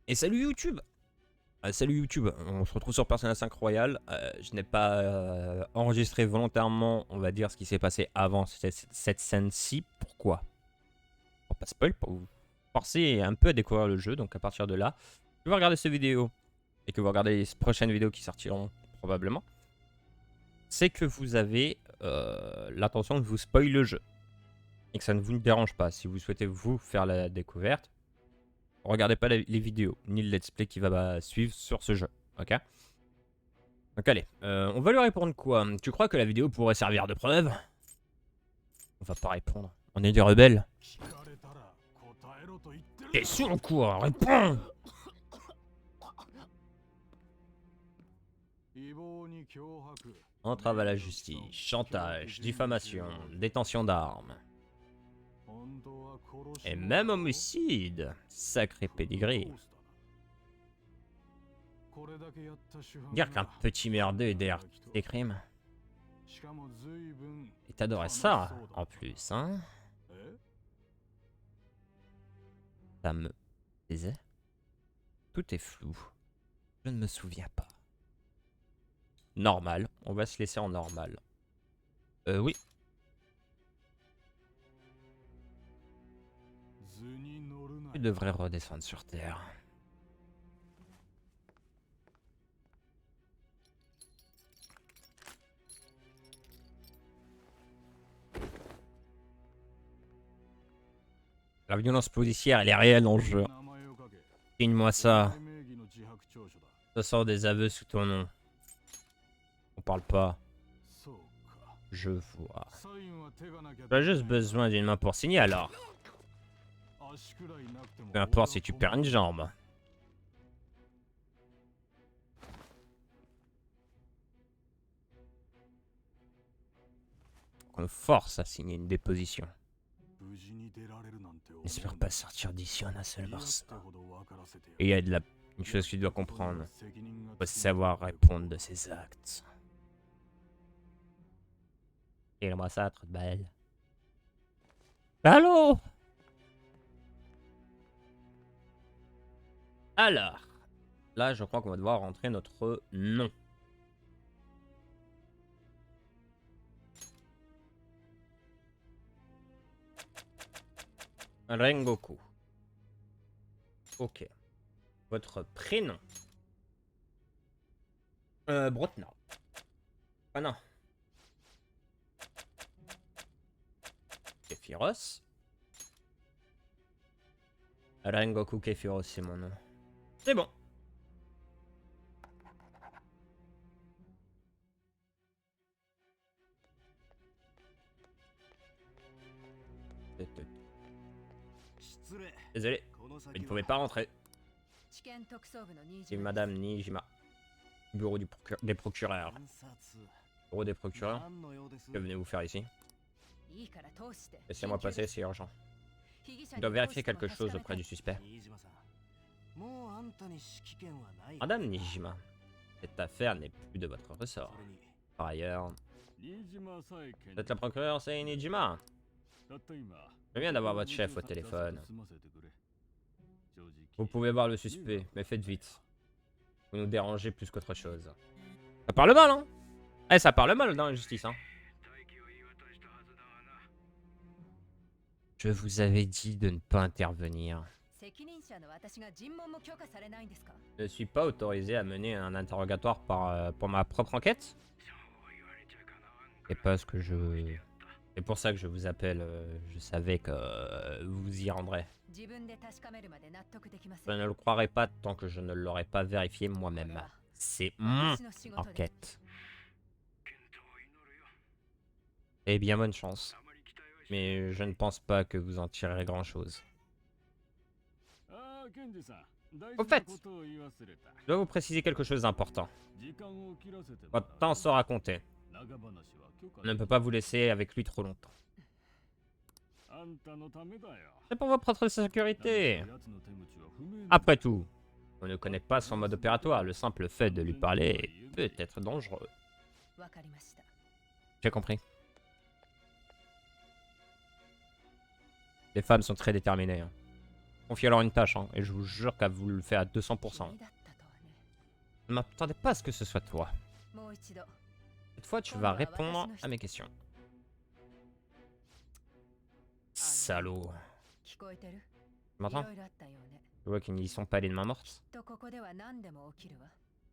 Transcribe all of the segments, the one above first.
Et salut YouTube. Salut YouTube, on se retrouve sur Persona 5 Royal. Je n'ai pas enregistré volontairement, on va dire, ce qui s'est passé avant cette scène-ci. Pourquoi? Pour pas spoil, pour vous forcer un peu à découvrir le jeu. Donc à partir de là, si vous regardez cette vidéo et que vous regardez les prochaines vidéos qui sortiront probablement, c'est que vous avez l'intention de vous spoil le jeu. Et que ça ne vous dérange pas. Si vous souhaitez vous faire la découverte, regardez pas les vidéos, ni le let's play qui va suivre sur ce jeu, ok? Donc allez, on va lui répondre quoi? Tu crois que la vidéo pourrait servir de preuve? On va pas répondre, on est des rebelles. T'es sourd quoi? Réponds! Entrave à la justice, chantage, diffamation, détention d'armes. Et même homicide. Sacré pédigré. Dire qu'un petit merdeux est derrière tes crimes. Et t'adorais ça, en plus, hein? Ça me disait. Tout est flou. Je ne me souviens pas. Normal. On va se laisser en normal. Oui. Tu devrais redescendre sur Terre. La violence policière, elle est réelle dans le jeu. Signe-moi ça. Ce sont des aveux sous ton nom. On parle pas. Je vois. Tu as juste besoin d'une main pour signer alors. Peu importe si tu perds une jambe. On le force à signer une déposition. N'espère pas sortir d'ici en un seul morceau. Et il y a une chose que tu dois comprendre. Il faut savoir répondre de ses actes. Tire-moi ça, trop de belle. Allô? Alors, là, je crois qu'on va devoir rentrer notre nom. Rengoku. Ok. Votre prénom. Brotna. Ah non. Kephiros. Rengoku Kephiros, c'est mon nom. C'est bon. Désolé, il ne pouvait pas rentrer. C'est Madame Nijima. Bureau des procureurs. Bureau des procureurs. Que venez-vous faire ici? Laissez-moi passer, c'est urgent. Je dois vérifier quelque chose auprès du suspect. Madame Nijima, cette affaire n'est plus de votre ressort. Par ailleurs, vous êtes la procureure, c'est Nijima. Je viens d'avoir votre chef au téléphone. Vous pouvez voir le suspect, mais faites vite. Vous nous dérangez plus qu'autre chose. Ça parle mal, hein? Eh, ça parle mal dans la justice, hein? Je vous avais dit de ne pas intervenir. Je ne suis pas autorisé à mener un interrogatoire pour ma propre enquête. C'est pas ce que je... C'est pour ça que je vous appelle. Je savais que vous y rendrez. Je ne le croirai pas tant que je ne l'aurai pas vérifié moi-même. C'est mon enquête. Eh bien, bonne chance. Mais je ne pense pas que vous en tirerez grand-chose. Au fait, je dois vous préciser quelque chose d'important. Votre temps sera compté. On ne peut pas vous laisser avec lui trop longtemps. C'est pour votre propre sécurité. Après tout, on ne connaît pas son mode opératoire. Le simple fait de lui parler peut être dangereux. J'ai compris. Les femmes sont très déterminées. Hein. Confiez-leur une tâche, hein, et je vous jure qu'elle vous le fait à 200%. Ne m'attendais pas à ce que ce soit toi. Cette fois, tu vas répondre à mes questions. Salaud. Tu m'entends? Tu vois qu'ils n'y sont pas les de main morte.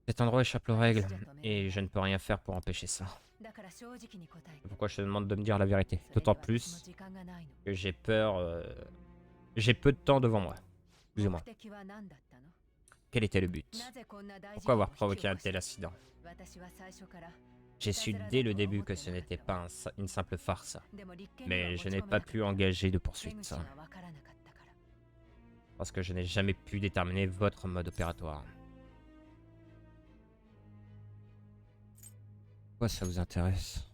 Cet endroit échappe aux règles, et je ne peux rien faire pour empêcher ça. C'est pourquoi je te demande de me dire la vérité. D'autant plus que j'ai peur... J'ai peu de temps devant moi. Excusez-moi. Quel était le but? Pourquoi avoir provoqué un tel accident? J'ai su dès le début que ce n'était pas une simple farce. Mais je n'ai pas pu engager de poursuite. Parce que je n'ai jamais pu déterminer votre mode opératoire. Pourquoi ça vous intéresse?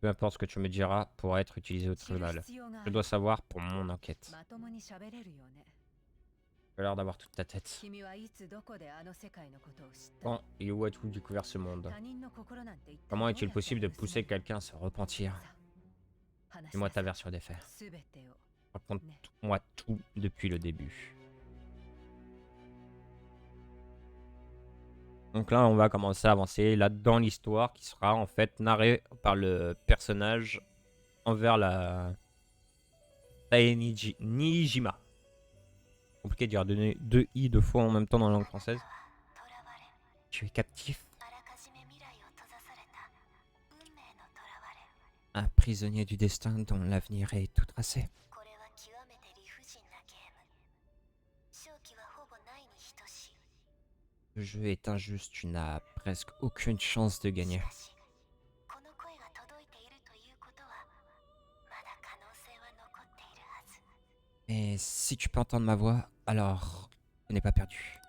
Peu importe ce que tu me diras pourra être utilisé au tribunal. Je dois savoir pour mon enquête. Tu as l'air d'avoir toute ta tête. Quand et où as-tu découvert ce monde? Comment est-il possible de pousser quelqu'un à se repentir? Dis-moi ta version des faits. Raconte-moi tout depuis le début. Donc là, on va commencer à avancer là dans l'histoire qui sera en fait narrée par le personnage envers la Nijima. Compliqué de dire deux i deux fois en même temps dans la langue française. Tu es captif. Un prisonnier du destin dont l'avenir est tout tracé. Le jeu est injuste, tu n'as presque aucune chance de gagner. Et si tu peux entendre ma voix, alors tu n'es pas perdu.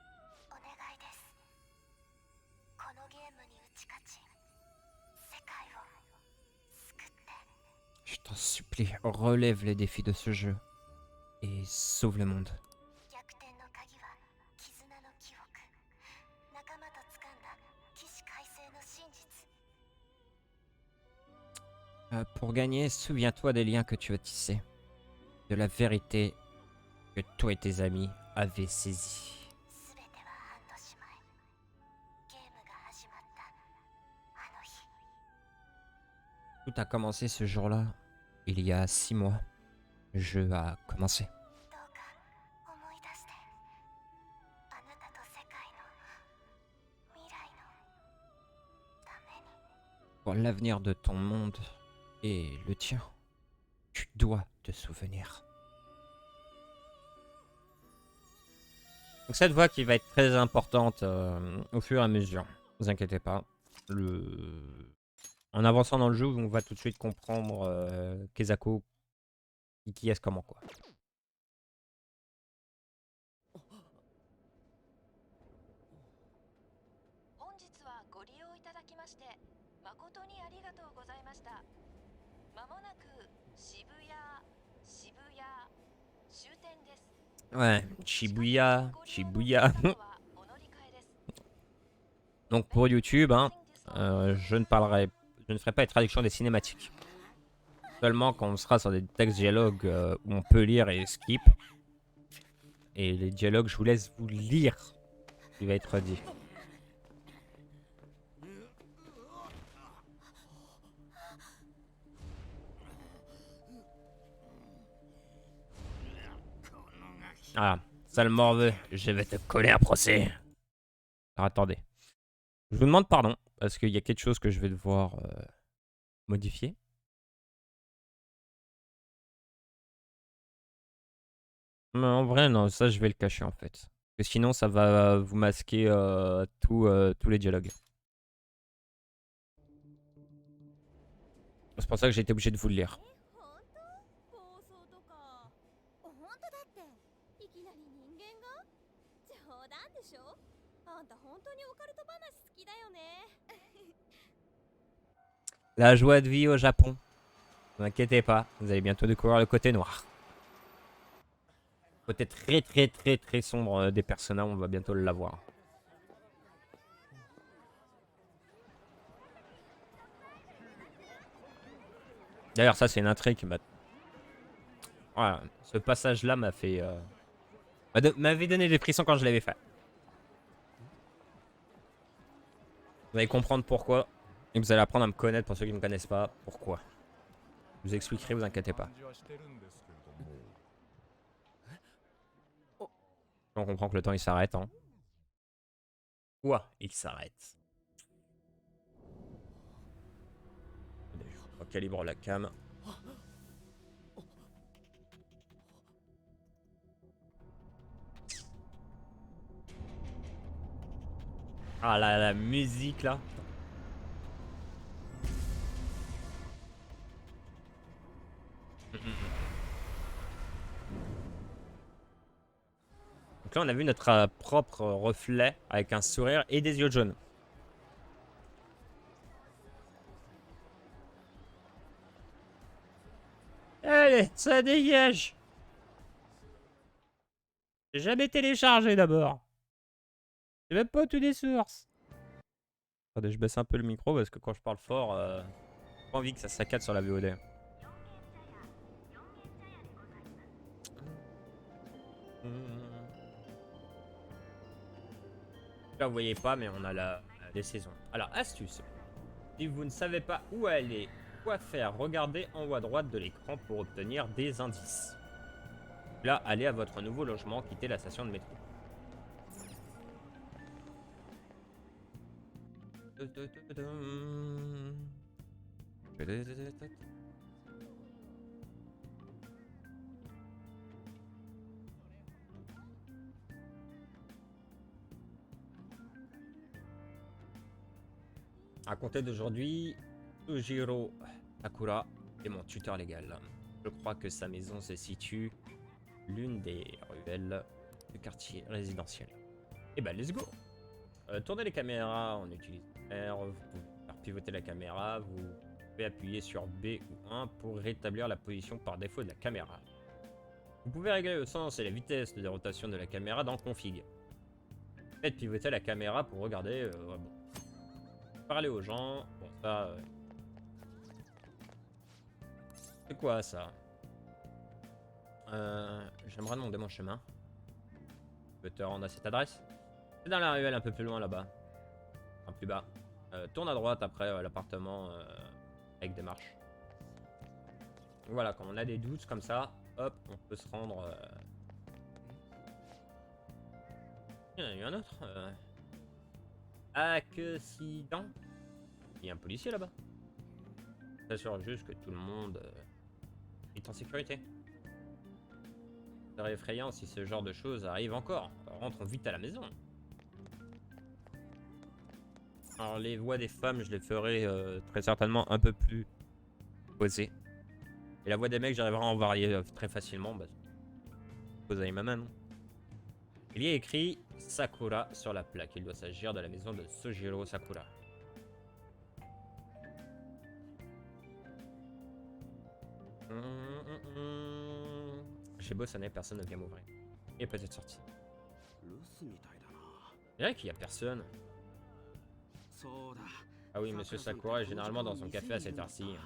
Je t'en supplie, relève les défis de ce jeu et sauve le monde. Pour gagner, souviens-toi des liens que tu as tissés, de la vérité que toi et tes amis avaient saisie. Tout a commencé ce jour-là, il y a 6 mois. Le jeu a commencé. Pour l'avenir de ton monde et le tien, tu dois te souvenir. Donc cette voix qui va être très importante au fur et à mesure. Ne vous inquiétez pas. En avançant dans le jeu, on va tout de suite comprendre Kezako, qui est-ce comment quoi. Ouais, Shibuya, Shibuya. Donc pour YouTube, hein, je ne ferai pas les traductions des cinématiques. Seulement quand on sera sur des textes dialogues où on peut lire et skip. Et les dialogues, je vous laisse vous lire ce qui va être dit. Ah, sale morveux, je vais te coller un procès. Alors attendez. Je vous demande pardon, parce qu'il y a quelque chose que je vais devoir modifier. Mais en vrai, non, ça je vais le cacher en fait. Parce que sinon, ça va vous masquer tous les dialogues. C'est pour ça que j'ai été obligé de vous le lire. La joie de vie au Japon. Ne vous inquiétez pas, vous allez bientôt découvrir le côté noir. Le côté très sombre des personnages, on va bientôt l'avoir. D'ailleurs, ça c'est une intrigue Voilà, ce passage-là m'a fait... m'avait donné des frissons quand je l'avais fait. Vous allez comprendre pourquoi. Et vous allez apprendre à me connaître pour ceux qui ne me connaissent pas. Pourquoi. Je vous expliquerai, vous inquiétez pas. On comprend que le temps il s'arrête. Hein. Quoi, il s'arrête. On calibre la cam. Ah là, la musique là. Donc là, on a vu notre propre reflet avec un sourire et des yeux jaunes. Allez, ça dégage. J'ai jamais téléchargé d'abord. J'ai même pas toutes les sources. Attendez, je baisse un peu le micro parce que quand je parle fort, j'ai pas envie que ça saccade sur la VOD. Là, vous voyez pas, mais on a les saisons. Alors, astuce. Si vous ne savez pas où aller, quoi faire, regardez en haut à droite de l'écran pour obtenir des indices. Là, allez à votre nouveau logement, quittez la station de métro. À compter d'aujourd'hui, Sojiro Sakura est mon tuteur légal. Je crois que sa maison se situe l'une des ruelles du quartier résidentiel. Et bah, let's go! Tournez les caméras en utilisant R, vous pouvez faire pivoter la caméra, vous pouvez appuyer sur B ou 1 pour rétablir la position par défaut de la caméra. Vous pouvez régler le sens et la vitesse de rotation de la caméra dans Config. Faites pivoter la caméra pour regarder. Bon. Parler aux gens. Bon, ça. C'est quoi ça? J'aimerais demander mon chemin. Je peux te rendre à cette adresse? C'est dans la ruelle un peu plus loin là-bas. Enfin, plus bas. Tourne à droite après l'appartement avec des marches. Voilà, quand on a des doutes comme ça, hop, on peut se rendre. Il y en a eu un autre. Accident. Il y a un policier là-bas. S'assure juste que tout le monde est en sécurité. Ce serait effrayant si ce genre de choses arrive encore. Rentrons vite à la maison. Alors les voix des femmes, je les ferai très certainement un peu plus posées. Et la voix des mecs, j'arriverai à en varier très facilement. Bah, vous avez ma main, non? Il y a écrit Sakura sur la plaque. Il doit s'agir de la maison de Sojiro Sakura. J'ai beau sonner, personne ne vient m'ouvrir. Il est peut-être sorti. C'est vrai qu'il n'y a personne. Ah oui, monsieur Sakura est généralement dans son café à cette heure-ci.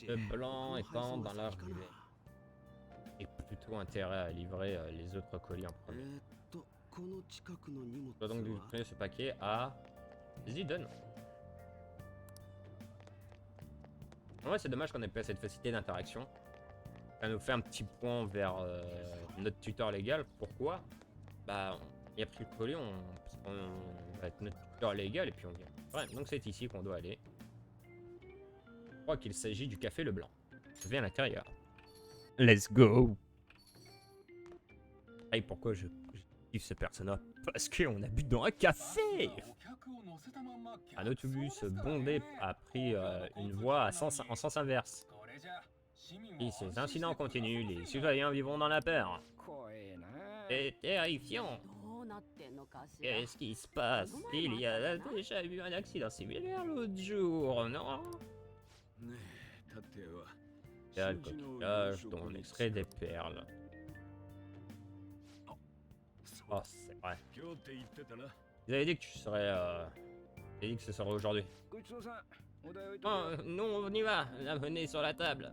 Le blanc étant dans la rue. Et plutôt intérêt à livrer les autres colis en premier. Je dois donc livrer ce paquet à... Vas-y, donne. Ouais, c'est dommage qu'on ait pas cette facilité d'interaction. Ça nous fait un petit point vers notre tuteur légal. Pourquoi? Bah, il a pris le colis, on va être notre tuteur légal et puis on vient. Ouais, donc c'est ici qu'on doit aller. Je crois qu'il s'agit du café Leblanc. Je vais à l'intérieur. Let's go! Hey, pourquoi je kiffe ce personnage? Parce qu'on habite dans un café! Un autobus bondé a pris une voie en sens inverse. Et ces incidents continuent, les citoyens vivront dans la peur. C'est terrifiant. Qu'est-ce qui se passe? Il y a déjà eu un accident similaire l'autre jour, non? Il y a le coquillage dont on extrait des perles. Oh, c'est vrai. Vous avez dit que tu serais... Vous avez dit que ce serait aujourd'hui. Oh, non, on y va. La monnaie sur la table.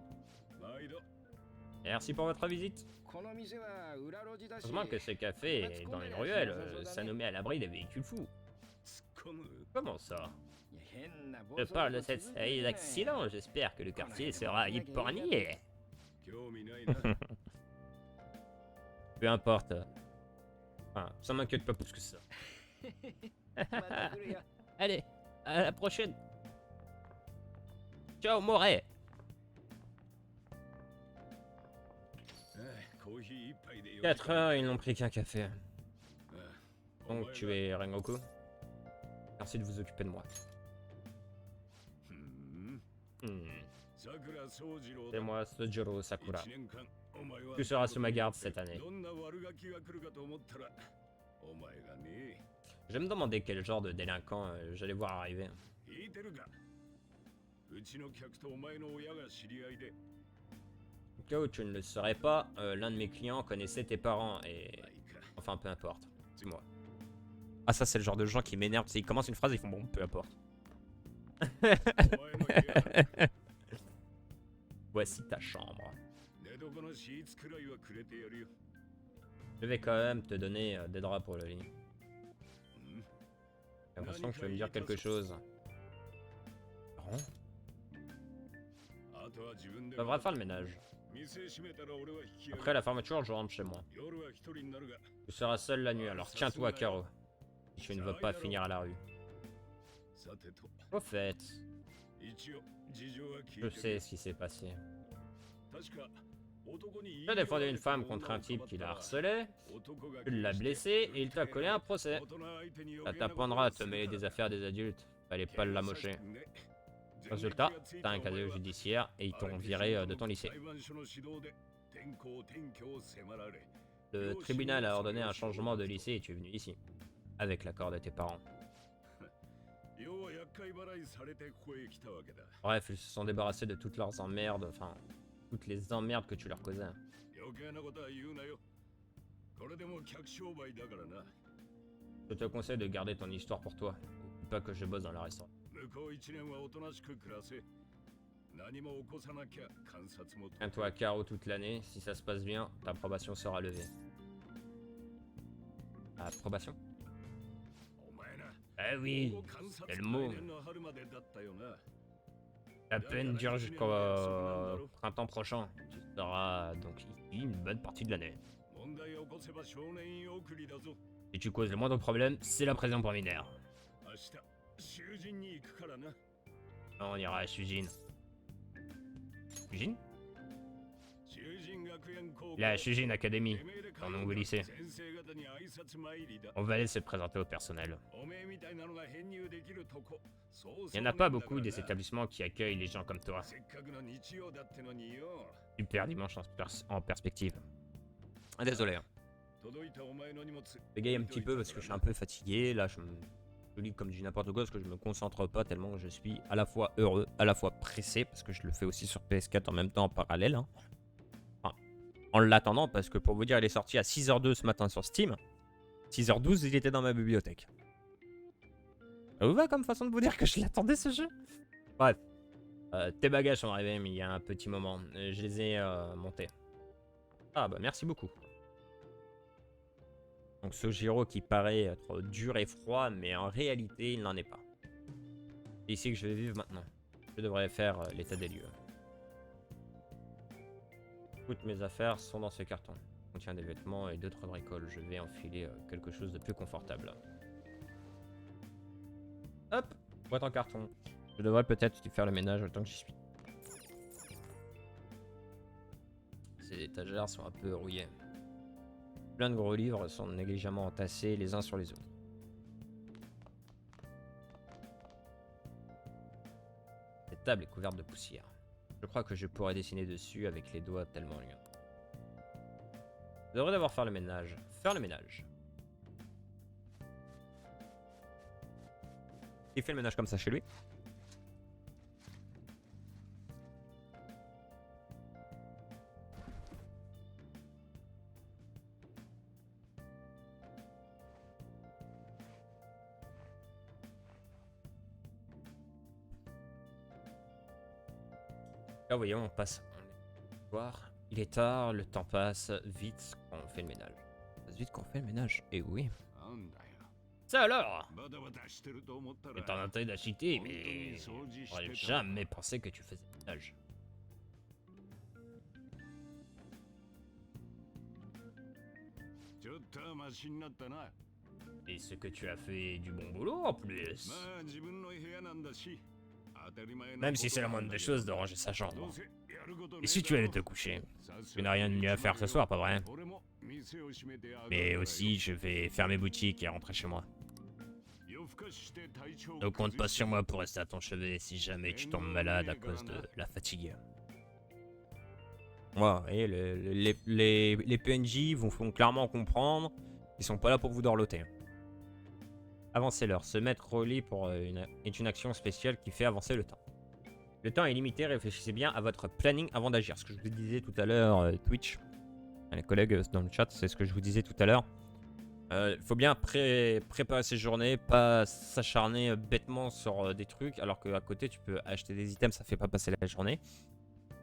Merci pour votre visite. Heureusement que ce café est dans une ruelle, ça nous met à l'abri des véhicules fous. Comment ça? Je parle de cette série d'accidents, j'espère que le quartier sera épargné. Peu importe. Enfin, ça m'inquiète pas plus que ça. Allez, à la prochaine. Ciao, Moret. 4 heures, ils n'ont pris qu'un café. Donc tu es Rengoku. Merci de vous occuper de moi. C'est moi, Sojiro Sakura. Tu seras sous ma garde cette année. Je me demandais quel genre de délinquant j'allais voir arriver. Au cas où tu ne le saurais pas, l'un de mes clients connaissait tes parents et... Enfin, peu importe. Dis-moi. Ah, ça, c'est le genre de gens qui m'énervent. Ils commencent une phrase et ils font bon, peu importe. Voici ta chambre. Je vais quand même te donner des draps pour le lit. J'ai l'impression que tu veux me dire quelque chose. Non. Tu devras faire le ménage. Après la fermeture, je rentre chez moi. Tu seras seul la nuit, alors tiens-toi, Karo. Si tu ne veux pas finir à la rue. Au fait, je sais ce qui s'est passé. Tu as défendu une femme contre un type qui la harcelait, tu l'as blessé et il t'a collé un procès. Ça t'apprendra à te mêler des affaires des adultes, fallait pas l'amocher. Résultat, t'as un casier judiciaire et ils t'ont viré de ton lycée. Le tribunal a ordonné un changement de lycée et tu es venu ici, avec l'accord de tes parents. Bref, ils se sont débarrassés de toutes leurs emmerdes, enfin, toutes les emmerdes que tu leur causais. Je te conseille de garder ton histoire pour toi. N'oublie pas que je bosse dans la restauration. Tiens-toi à carreau toute l'année, si ça se passe bien, ta probation sera levée. Approbation? Ah oui, c'est le mot. La peine dure jusqu'au printemps prochain. Tu seras donc ici une bonne partie de l'année. Si tu causes le moindre problème, c'est la prison pour mineurs. On ira à Shujin. Shujin? La Shujin Academy, dans mon nouveau lycée. On va aller se présenter au personnel. Il n'y en a pas beaucoup des établissements qui accueillent les gens comme toi. Super dimanche en perspective. Ah, désolé. Bégaye un petit peu parce que je suis un peu fatigué. Là, je lis comme du n'importe quoi parce que je me concentre pas tellement. Je suis à la fois heureux, à la fois pressé parce que je le fais aussi sur PS4 en même temps en parallèle. Hein. Enfin, en l'attendant parce que pour vous dire, il est sorti à 6h02 ce matin sur Steam. 6h12, il était dans ma bibliothèque. Ça vous va comme façon de vous dire que je l'attendais ce jeu? Bref. Tes bagages sont arrivés mais il y a un petit moment. Je les ai montés. Ah bah merci beaucoup. Donc Sojiro qui paraît être dur et froid, mais en réalité il n'en est pas. C'est ici que je vais vivre maintenant. Je devrais faire l'état des lieux. Toutes mes affaires sont dans ce carton. Il contient des vêtements et d'autres bricoles. Je vais enfiler quelque chose de plus confortable. Hop, boîte en carton. Je devrais peut-être faire le ménage autant que j'y suis. Ces étagères sont un peu rouillées. Plein de gros livres sont négligemment entassés les uns sur les autres. Cette table est couverte de poussière. Je crois que je pourrais dessiner dessus avec les doigts tellement liens. Je devrais d'abord faire le ménage. Faire le ménage. Il fait le ménage comme ça chez lui. Là, vous voyez, on passe. On est voir. Il est tard, le temps passe vite quand on fait le ménage. Passe vite quand on fait le ménage, et oui. Ça alors? Tu t'en as d'acheter, mais j'aurais jamais pensé que tu faisais le ménage. Et ce que tu as fait du bon boulot en plus. Même si c'est la moindre des choses de ranger sa chambre. Et si tu allais te coucher? Tu n'as rien de mieux à faire ce soir, pas vrai? Mais aussi, je vais fermer boutique et rentrer chez moi. Ne compte pas sur moi pour rester à ton chevet si jamais tu tombes malade à cause de la fatigue. Ouais, et les PNJ vous font clairement comprendre qu'ils sont pas là pour vous dorloter. Avancer l'heure. Se mettre au lit est une action spéciale qui fait avancer le temps. Le temps est limité, réfléchissez bien à votre planning avant d'agir. Ce que je vous disais tout à l'heure, Twitch, les collègues dans le chat, c'est ce que je vous disais tout à l'heure. Il faut bien préparer ses journées, pas s'acharner bêtement sur des trucs, alors qu'à côté tu peux acheter des items, ça fait pas passer la journée.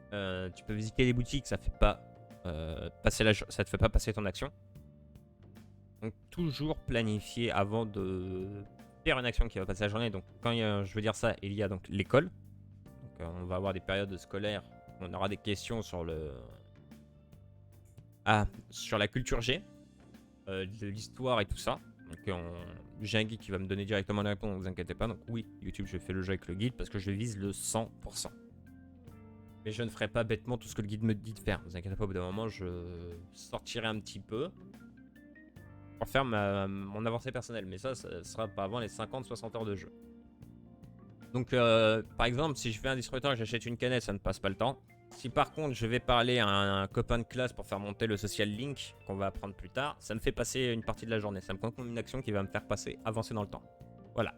Tu peux visiter les boutiques, ça fait pas ça te fait pas passer ton action. Donc toujours planifier avant de faire une action qui va passer la journée. Donc quand je veux dire ça, il y a donc l'école. Donc on va avoir des périodes scolaires, on aura des questions sur sur la culture G. De l'histoire et tout ça. Donc j'ai un guide qui va me donner directement la réponse, ne vous inquiétez pas. Donc oui, YouTube, je fais le jeu avec le guide parce que je vise le 100%. Mais je ne ferai pas bêtement tout ce que le guide me dit de faire. Ne vous inquiétez pas, au bout d'un moment, je sortirai un petit peu pour faire mon avancée personnelle. Mais ça sera pas avant les 50-60 heures de jeu. Donc par exemple, si je fais un distributeur et que j'achète une canette, ça ne passe pas le temps. Si par contre je vais parler à un copain de classe pour faire monter le social link qu'on va apprendre plus tard, ça me fait passer une partie de la journée. Ça me compte comme une action qui va me faire avancer dans le temps. Voilà.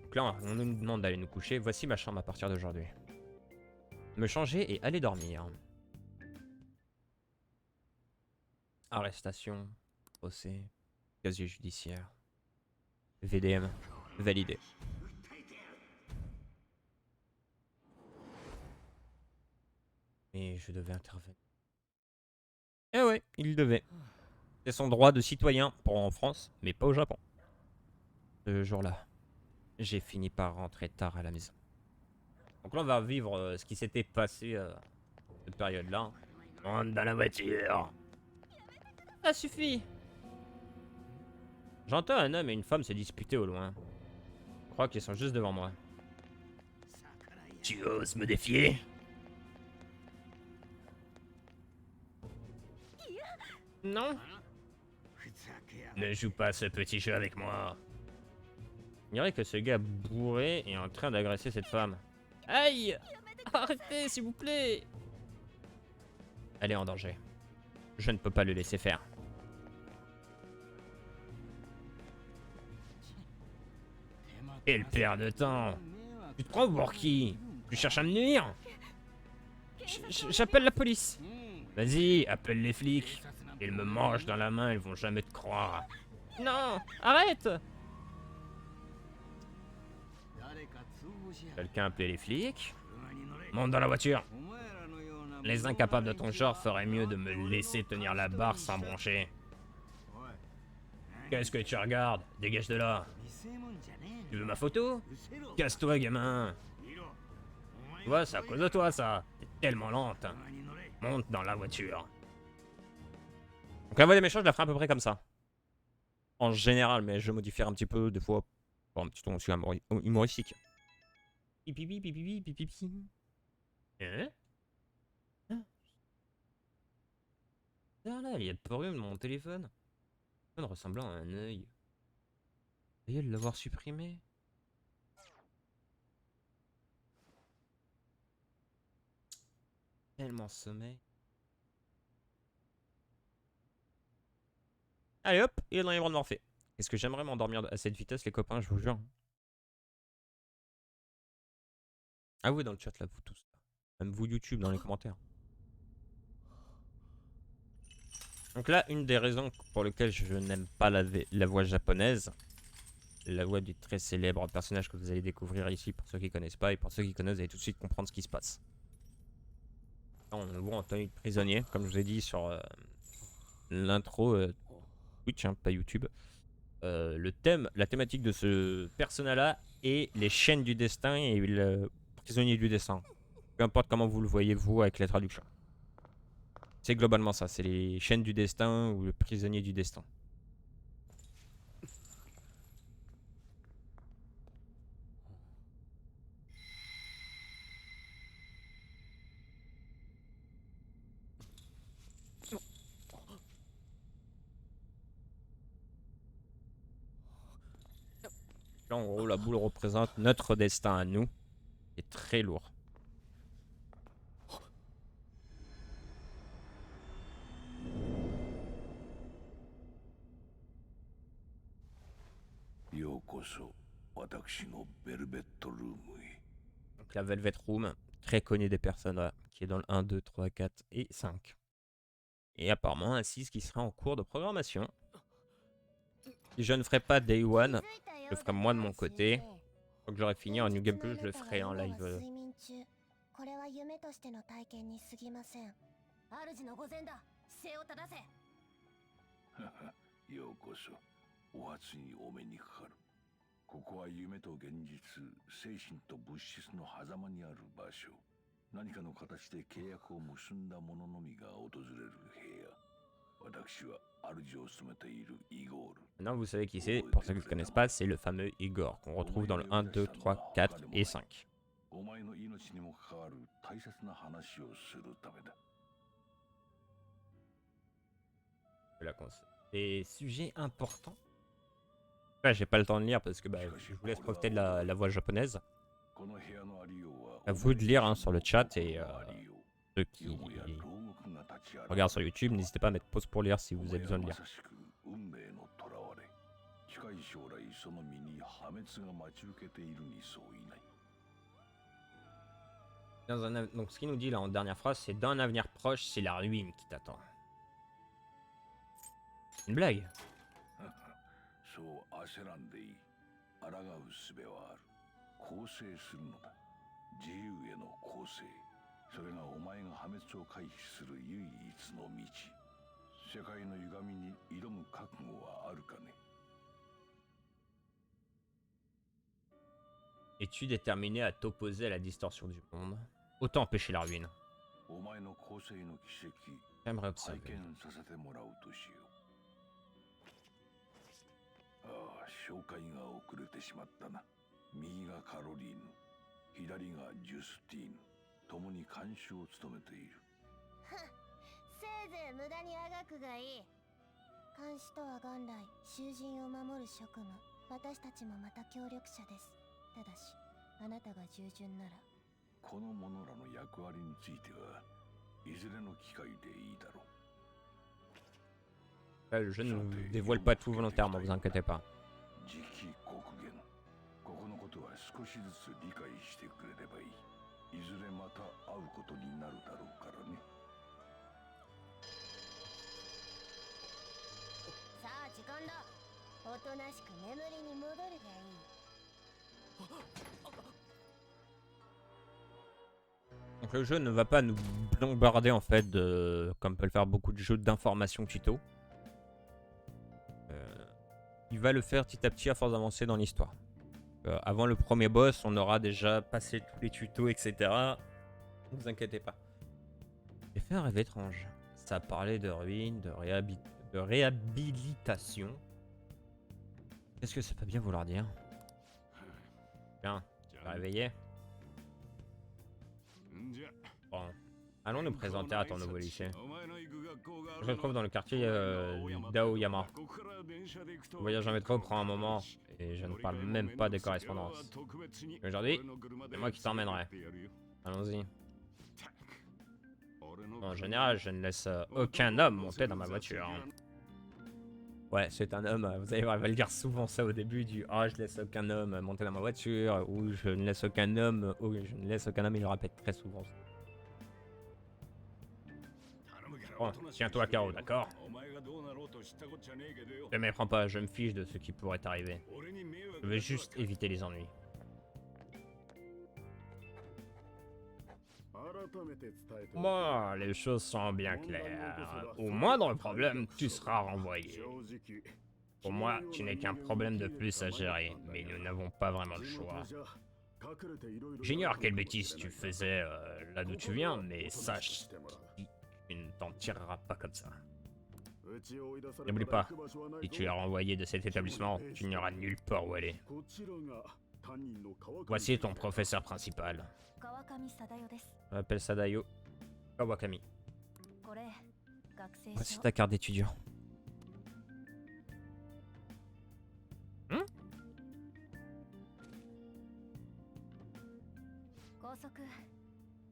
Donc là, on nous demande d'aller nous coucher. Voici ma chambre à partir d'aujourd'hui. Me changer et aller dormir. Arrestation, procès, casier judiciaire, VDM, validé. Mais je devais intervenir. Eh ouais, il devait. C'est son droit de citoyen en France, mais pas au Japon. Ce jour-là, j'ai fini par rentrer tard à la maison. Donc là, on va vivre ce qui s'était passé cette période-là. On rentre dans la voiture. Ça suffit. J'entends un homme et une femme se disputer au loin. Je crois qu'ils sont juste devant moi. Tu oses me défier? Non. Ne joue pas ce petit jeu avec moi. Il dirait que ce gars bourré est en train d'agresser cette femme. Aïe! Arrêtez, s'il vous plaît! Elle est en danger. Je ne peux pas le laisser faire. Quelle perte de temps! Tu te prends pour qui? Tu cherches à me nuire? J'appelle la police. Vas-y, appelle les flics. Ils me mangent dans la main, ils vont jamais te croire. Non, arrête! Quelqu'un a appelé les flics? Monte dans la voiture. Les incapables de ton genre feraient mieux de me laisser tenir la barre sans broncher. Qu'est-ce que tu regardes? Dégage de là. Tu veux ma photo? Casse-toi, gamin. Tu vois, c'est à cause de toi, ça. T'es tellement lente. Monte dans la voiture. Donc la voix des méchants, je la ferai à peu près comme ça. En général, mais je modifierai un petit peu, des fois, pour un petit ton aussi humoristique. Pipipi, pipipi, pipipi. Hein? Ah là, il y a de brume dans mon téléphone. Ressemblant à un œil. Veuillez l'avoir supprimé. Tellement sommeil. Allez hop, il est dans les bras de Morphée. Est-ce que j'aimerais m'endormir à cette vitesse, les copains, je vous jure. Ah oui, dans le chat là, vous tous. Même vous YouTube dans les commentaires. Donc là, une des raisons pour lesquelles je n'aime pas la voix japonaise, la voix du très célèbre personnage que vous allez découvrir ici, pour ceux qui connaissent pas, et pour ceux qui connaissent, vous allez tout de suite comprendre ce qui se passe. On le voit en tenue de prisonnier, comme je vous ai dit sur l'intro Twitch, hein, pas YouTube. Le thème, la thématique de ce personnage-là est les chaînes du destin et le prisonnier du destin. Peu importe comment vous le voyez, vous, avec les traductions. C'est globalement ça, c'est les chaînes du destin ou le prisonnier du destin. Là, en gros, la boule représente notre destin à nous. C'est très lourd. Donc la Velvet Room, très connue des personnes, ouais, qui est dans le 1, 2, 3, 4 et 5. Et apparemment un 6 qui sera en cours de programmation. Si je ne ferai pas Day One, je le ferai moi de mon côté. Une fois que j'aurai fini en New Game Plus, je le ferai en live. ここは夢と現実、精神と物質の狭間にある場所。何かの形で契約を結んだ者のみが訪れる部屋。私は主を務めているイゴール。Maintenant, vous savez qui c'est. Pour ceux qui ne le connaissent pas, c'est le fameux Igor qu'on retrouve dans le 1, 2, 3, 4 et 5. お前の命にも関わる大切な話をするためだ。Des sujets importants. Ouais, j'ai pas le temps de lire parce que je vous laisse profiter de la voix japonaise. À vous de lire hein, sur le chat et ceux qui regardent sur YouTube, n'hésitez pas à mettre pause pour lire si vous avez besoin de lire. Donc ce qu'il nous dit là en dernière phrase, c'est dans un avenir proche, c'est la ruine qui t'attend. Une blague. そう焦らんでいい。抗う術はある。更生するのだ。自由への更生。それがお前が破滅を回避する唯一の道。世界の歪みに挑む覚悟はあるかね。Es-tu déterminé à t'opposer à la distorsion du monde? Autant empêcher la ruine. お前の更生の奇跡。 J'aimerais 拝 observer. 見させてもらうとしよう。 紹介が遅れてしまったな。右がカロリーヌ、左がジュスティーヌ、共に監修を務めている。せいぜい無駄にあがくがいい。監視とは元来囚人を守る職務。私たちもまた協力者です。ただし、あなたが従順なら。この者らの役割についてはいずれの機会でいいだろう。 Le jeu ne vous dévoile pas tout volontairement, vous inquiétez pas. 時期刻限。ここのことは少しずつ理解してくれればいい。いずれまた会うことになるだろうからね。さあ時間だ。おとなしく眠りに戻るがいい。 Donc le jeu ne va pas nous bombarder en fait comme peut le faire beaucoup de jeux d'information tuto. Il va le faire petit à petit à force d'avancer dans l'histoire. Avant le premier boss, on aura déjà passé tous les tutos, etc. Ne vous inquiétez pas. J'ai fait un rêve étrange. Ça parlait de ruines, de réhabilitation. Qu'est-ce que ça peut bien vouloir dire? Bien, tu vas réveiller. Bon, allons nous présenter à ton nouveau lycée. Je me trouve dans le quartier d'Aoyama. Le voyage en métro prend un moment et je ne parle même pas des correspondances. Aujourd'hui, c'est moi qui t'emmènerai. Allons-y. En général, je ne laisse aucun homme monter dans ma voiture. Ouais, c'est un homme, vous allez voir, il va le dire souvent ça au début du « Ah, je laisse aucun homme monter dans ma voiture » ou « Je ne laisse aucun homme » ou « Je ne laisse aucun homme », il le répète très souvent. Bon, tiens-toi à carreau, d'accord? Ne me méprends pas, je me fiche de ce qui pourrait t'arriver. Je veux juste éviter les ennuis. Bon, les choses sont bien claires. Au moindre problème, tu seras renvoyé. Pour moi, tu n'es qu'un problème de plus à gérer, mais nous n'avons pas vraiment le choix. J'ignore quelle bêtise tu faisais là d'où tu viens, mais sache que tu ne t'en tireras pas comme ça. N'oublie pas, si tu es renvoyé de cet établissement, tu n'iras nulle part où aller. Voici ton professeur principal. On appelle Sadayo Kawakami. Voici ta carte d'étudiant. Hmm? 校則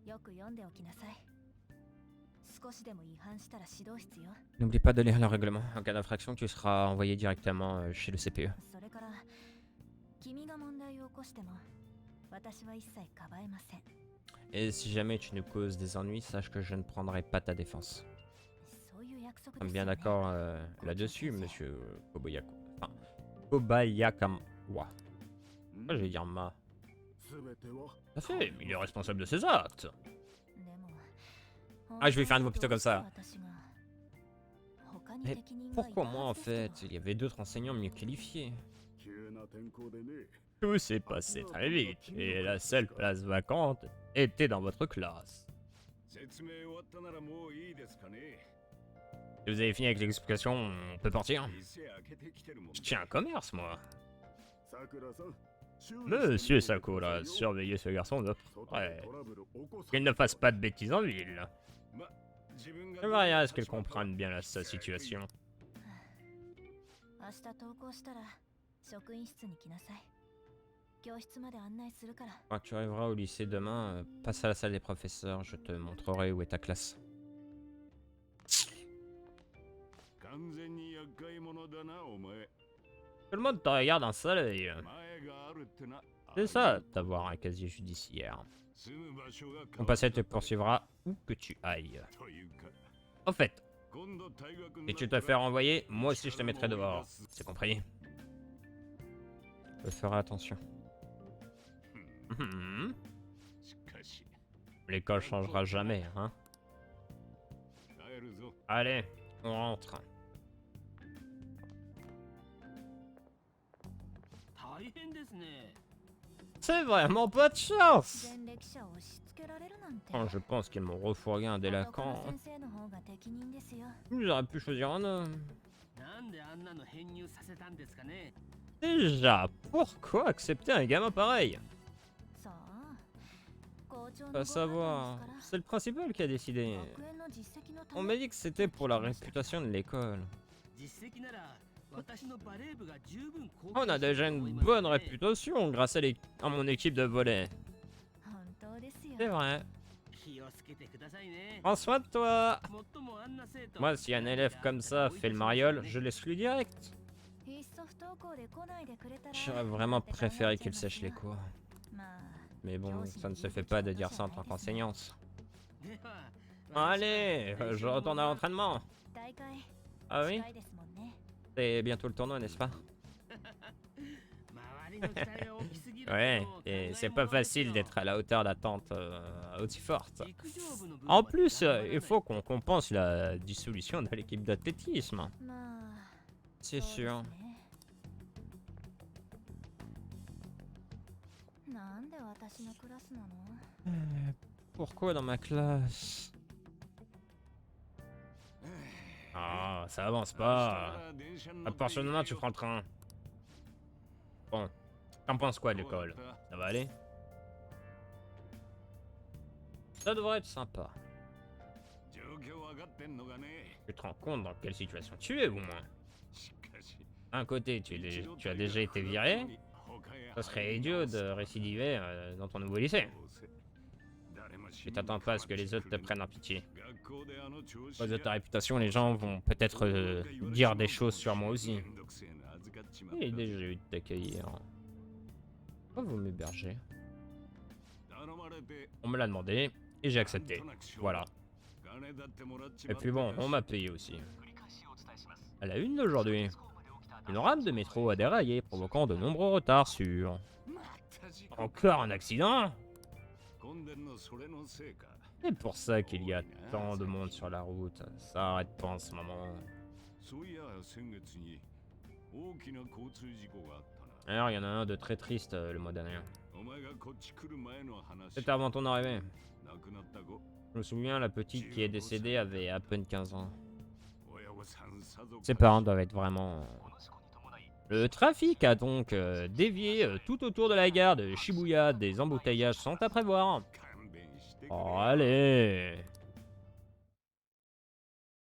よく読んでおきなさい。少しでも違反したら指導室よ。 N'oublie pas de lire le règlement. En cas d'infraction, tu seras envoyé directement chez le CPE. それから君が問題を起こしても私は一切かばえません。 Et si jamais tu nous causes des ennuis, sache que je ne prendrai pas ta défense. そういう約束 Nous です sommes bien よね。 d'accord là-dessus, monsieur Kobayako. Enfin, Kobayakam. Ouah. Pourquoi je vais dire ma? Tout à fait, il est responsable de ses actes. でも Ah, je vais faire une voix plutôt comme ça. 私が他に Mais 適任がいた pourquoi moi en はずです fait? Il y avait d'autres enseignants mieux qualifiés. 急な天候でね Tout s'est passé très vite, et la seule place vacante était dans votre classe. 説明終わったならもういいですかね Si vous avez fini avec l'explication, on peut partir. 店開けてきてるもん Je tiens un commerce, moi. さくらさん Monsieur Sakura, surveillez ce garçon de près. Qu'il ne fasse pas de bêtises en ville. J'aimerais rien à ce qu'elle comprenne bien sa situation. 明日登校したら職員室に来なさい。教室まで案内するから。 Quand tu arriveras au lycée demain, passe à la salle des professeurs, je te montrerai où est ta classe. 完全に厄介者だなお前 Tout le monde te regarde en sale œil. 前があるってな C'est ça, d'avoir un casier judiciaire. 住む場所が Ton passé te poursuivra où que tu ailles. というか En fait, 今度退学 si tu te fais renvoyer, moi aussi je te mettrai dehors. C'est compris? Je ferai attention. Mhm. しかし L'école changera jamais, hein? 帰るぞ Allez, on rentre. 大変ですね。 C'est vraiment pas de chance! 前歴者を押し付けられるなんて。 Oh, je pense qu'ils m'ont refourgué un 他の délinquant. 先生の方が適任ですよ。 J'aurais pu choisir un homme. なんであんなの編入させたんですかね。 Déjà, pourquoi accepter un gamin pareil? さあ、校長の Pas ご判断ですか savoir. ら。 C'est le principal qui a décidé. 学園の実績のため On m'a dit que c'était pour la réputation de l'école. 実績なら私のバレー部が十分貢 On 献 a してる déjà と une 思います bonne ね réputation grâce à mon équipe de volley. 本当ですよ。 C'est vrai. 気をつけてくださいね。 Prends soin de toi. 最もあんな生徒 Moi, si un élève comme ça fait le mariole, je l'exclus direct. いっそ不登校で来ないでくれたら。 J'aurais vraiment préféré qu'il sèche les cours. まあ、 Mais bon, ça ne se fait pas de dire ça en tant qu'enseignante. では Allez, je retourne à l'entraînement. 大会 Ah oui? 近いですもんね。 C'est bientôt le tournoi, n'est-ce pas? 周りの期待が大きすぎると Ouais, 考 et え c'est も pas のですよ facile d'être à la hauteur d'attente aussi forte. 陸上部の分 En まで plus, 頑張らない il faut qu'on compense la dissolution de l'équipe d'athlétisme. まあ、 C'est そう sûr. ですね。なんで私のクラスなの？ Pourquoi dans ma classe? Ah, ça avance 明日 pas. から電車に À 乗って partir de demain, tu 行け prends le train. Bon, t'en penses quoi de よ l'école? どうだった Ça va aller? Ça devrait être sympa. 状況わかってんのかね Tu te rends compte dans quelle situation tu es, au moins? しかし D'un côté, tu as déjà été viré. Ça serait idiot de récidiver dans ton nouveau lycée. Et t'attends pas à ce que les autres te prennent en pitié. À cause de ta réputation, les gens vont peut-être dire des choses sur moi aussi. Il est déjà eu de t'accueillir. Pourquoi vous m'hébergez? On me l'a demandé et j'ai accepté. Voilà. Et puis bon, on m'a payé aussi. À la une d'aujourd'hui, une rame de métro a déraillé, provoquant de nombreux retards sur... Encore un accident? C'est pour ça qu'il y a tant de monde sur la route. Ça arrête pas en ce moment. そういや先月に大きな交通事故があったな。 Alors, il y en a un de très triste le mois dernier. お前がこっち来る前の話。 C'était avant ton arrivée. 亡くなった子。 Je me souviens, la petite qui est décédée avait à peine 15 ans. 親御さんさぞ Ses parents doivent être vraiment... Le trafic a donc dévié tout autour de la gare de Shibuya. Des embouteillages sont à prévoir. 勘弁してくれ。 Oh, allez.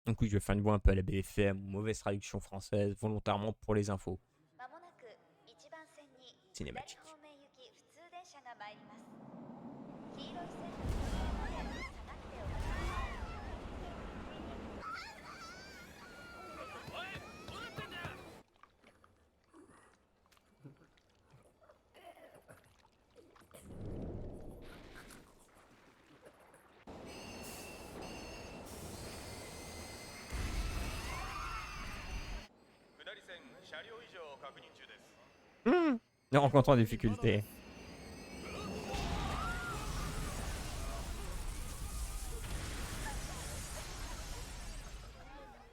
Donc oui, je vais faire une voix un peu à la BFM, mauvaise traduction française, volontairement pour les infos. まもなく1番線に Cinématique. 左方面行き普通電車が参ります。黄色い線の外側まで下がってお待ちください。 Rencontrant des difficultés.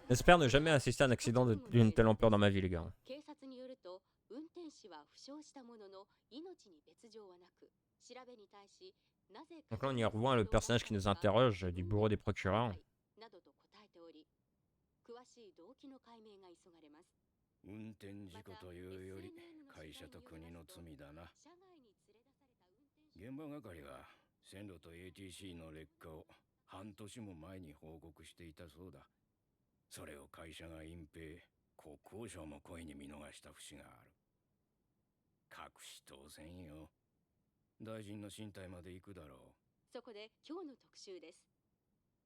J'espère ne jamais assister à un accident d'une telle ampleur dans ma vie, les gars. 警察によると運転手は負傷したものの命に別状はなく調べに対しなぜ Donc là, on y revoit le personnage qui nous interroge du bureau des procureurs. などと答えており詳しい動機の解明が急がれます。運転事故というより会社と国の罪だな。車外に連れ出された運転手現場係が線路と ATC の劣化を半年も前に報告していたそうだ。それを会社が隠蔽、国交省も故意に見逃した節がある。隠し当然よ。大臣の進退まで行くだろう。そこで今日の特集です。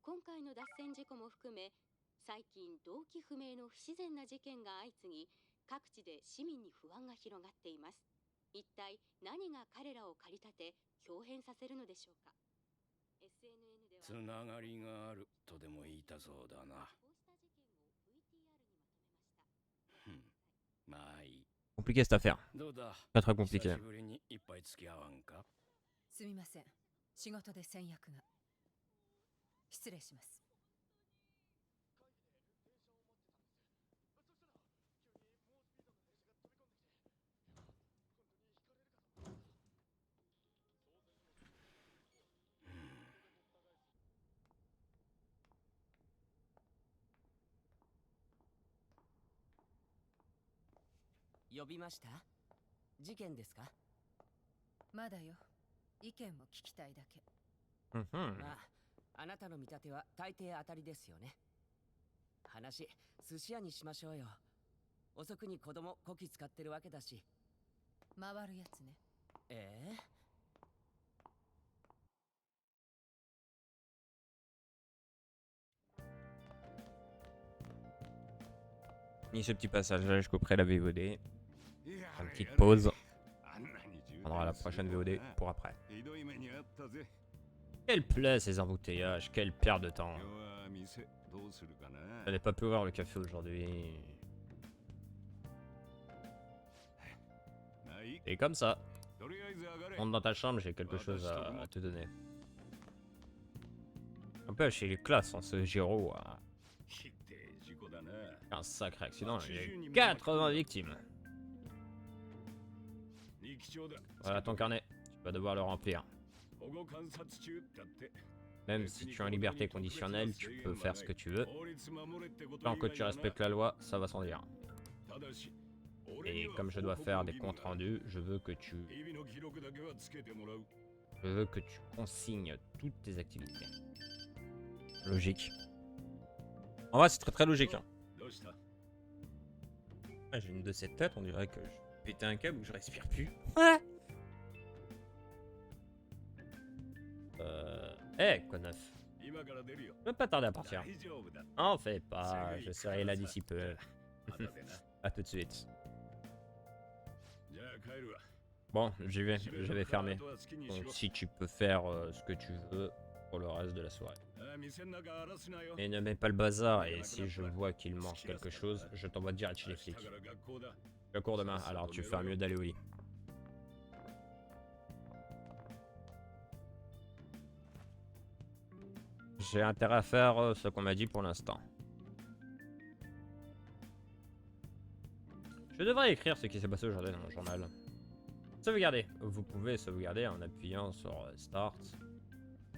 今回の脱線事故も含め最近動機不明の不自然な事件が相次ぎ各地で市民に不安が広がっています。一体何が彼らを駆り立て豹変させるのでしょうか。 CNN ではつながりがあるとでも言いたそうだな。こうした事件を VTR にまとめました。ふん、まあいい。 Compliqué cette affaire. どうだ Pas très compliqué. 久しぶりに一杯付き合わんか。すみません。仕事で先約が。失礼します。呼びました？事件ですか？まだよ。意見も聞きたいだけ。 Mhm. まあ、あなたの見立ては大抵当たりですよね。話、寿司屋にしましょうよ。遅くに子供こき使ってるわけだし。回るやつね。ええ Ni ce petit passage-là, je couperai la VOD. や Une れ petite やれ pause. あんなに渋滞 On aura la prochaine する VOD な pour après. ひどい目にあったぜ。 Quelle plaie ces embouteillages, quelle perte de temps. 今日は店どうするかな。 Je n'ai pas pu voir le café aujourd'hui. まあいい。 Et comme ça, とりあえず上がれ。 rentre dans ta chambre, j'ai quelque chose à te donner. Un peu chez les classes, hein, ce Giro a ひってえ事故だな。 un sacré accident. Il y a eu 80 victimes. 二機長だ。 Voilà ton carnet, tu vas devoir le remplir. 保護観察中だって。 Même si tu es en liberté conditionnelle, tu peux faire ce que tu veux. Tant que tu respectes la loi, ça va sans dire. Et comme je dois faire des comptes rendus, je veux que tu consignes toutes tes activités. Logique. En vrai, c'est très très logique. Hein. Ah, j'ai une de ces têtes, on dirait que je pétais un câble ou que je respire plus. Quoi de neuf? Je peux pas tarder à partir. En fait pas, je serai là d'ici peu. A tout de suite. Bon, j'y vais, je vais fermer. Donc si tu peux faire ce que tu veux pour le reste de la soirée. Et ne mets pas le bazar, et si je vois qu'il manque quelque chose, je t'envoie direct chez les flics. Je cours demain, alors tu feras mieux d'aller au lit. j'ai intérêt à faire ce qu'on m'a dit pour l'instant. Je devrais écrire ce qui s'est passé aujourd'hui dans mon journal. Sauvegarder. Vous pouvez sauvegarder en appuyant sur Start.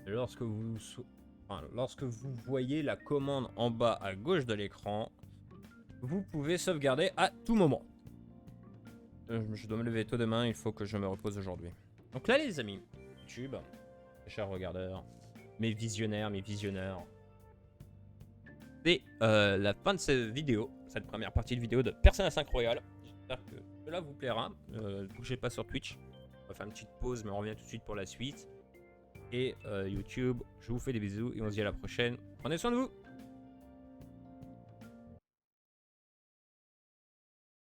Lorsque vous voyez la commande en bas à gauche de l'écran, vous pouvez sauvegarder à tout moment. Je dois me lever tôt demain, il faut que je me repose aujourd'hui. Donc là les amis, YouTube, mes chers regardeurs, mes visionnaires, c'est la fin de cette vidéo, cette première partie de vidéo de Persona 5 Royal. J'espère que cela vous plaira. Ne bougez pas sur Twitch. On va faire une petite pause, mais on revient tout de suite pour la suite. Et YouTube, je vous fais des bisous et on se dit à la prochaine. Prenez soin de vous.